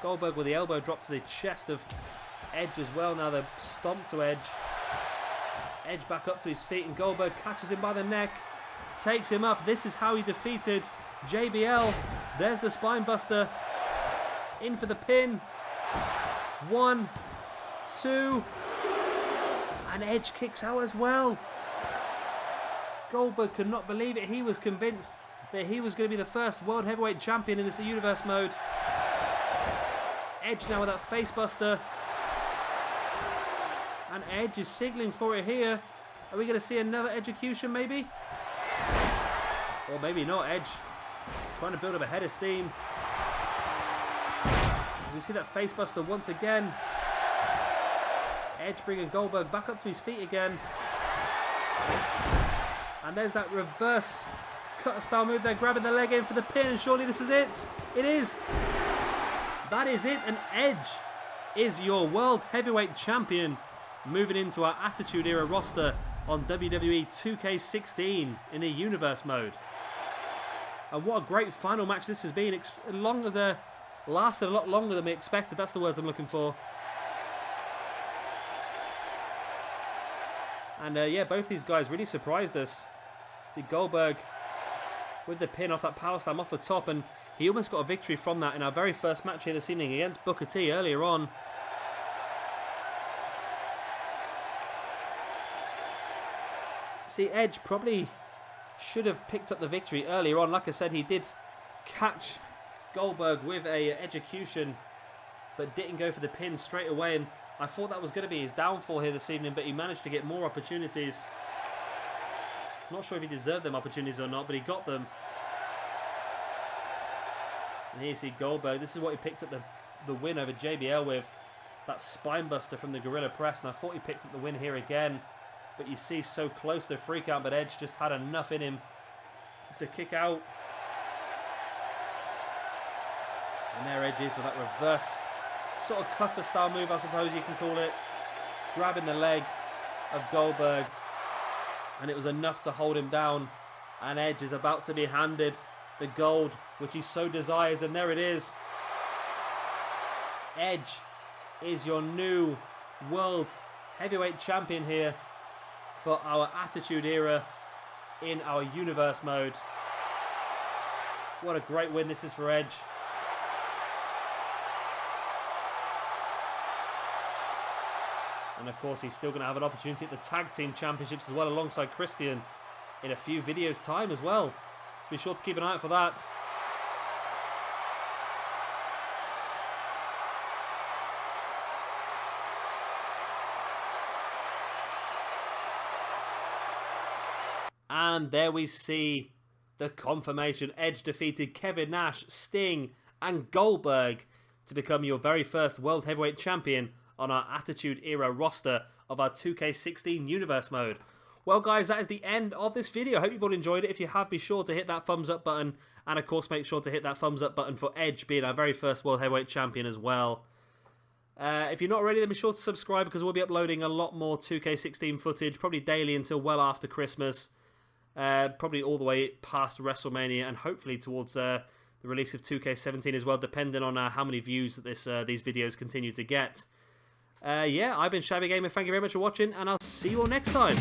Goldberg with the elbow drop to the chest of Edge as well. Now the stomp to Edge. Edge back up to his feet, and Goldberg catches him by the neck, takes him up. This is how he defeated JBL There's the spine buster. In for the pin. 1, 2. And Edge kicks out as well. Goldberg could not believe it. He was convinced that he was going to be the first World Heavyweight Champion in this universe mode. Edge now with that face buster. And Edge is signaling for it here. Are we going to see another execution maybe? Or maybe not. Edge trying to build up a head of steam. We see that face buster once again. Edge bringing Goldberg back up to his feet again. And there's that reverse cutter style move there, grabbing the leg in for the pin, and surely this is it. It is. That is it, and Edge is your World Heavyweight Champion, moving into our Attitude Era roster on WWE 2K16 in the Universe mode. And what a great final match this has been. Lasted a lot longer than we expected. That's the words I'm looking for. And yeah, both these guys really surprised us. See Goldberg with the pin off that power slam off the top, and he almost got a victory from that in our very first match here this evening against Booker T earlier on. See, Edge probably should have picked up the victory earlier on. Like I said, he did catch Goldberg with a execution, but didn't go for the pin straight away, and I thought that was going to be his downfall here this evening, but he managed to get more opportunities. Not sure if he deserved them opportunities or not, but he got them. And here you see Goldberg. This is what he picked up the win over JBL with. That spine buster from the Gorilla Press, and I thought he picked up the win here again. But you see, so close to freak out, but Edge just had enough in him to kick out. And there Edge is with that reverse sort of cutter style move, I suppose you can call it. Grabbing the leg of Goldberg. And it was enough to hold him down. And Edge is about to be handed the gold, which he so desires. And there it is. Edge is your new World Heavyweight Champion here for our Attitude Era in our Universe mode. What a great win this is for Edge. And of course, he's still going to have an opportunity at the Tag Team Championships as well, alongside Christian in a few videos' time as well. So be sure to keep an eye out for that. And there we see the confirmation. Edge defeated Kevin Nash, Sting, and Goldberg to become your very first World Heavyweight Champion on our Attitude Era roster of our 2K16 Universe mode. Well guys, that is the end of this video. I hope you've all enjoyed it. If you have, be sure to hit that thumbs up button, and of course make sure to hit that thumbs up button for Edge being our very first World Heavyweight Champion as well. If you're not already, then be sure to subscribe, because we'll be uploading a lot more 2K16 footage, probably daily until well after Christmas. Probably all the way past WrestleMania, and hopefully towards the release of 2K17 as well, depending on how many views that these videos continue to get. Yeah, I've been Shabby Gamer. Thank you very much for watching, and I'll see you all next time.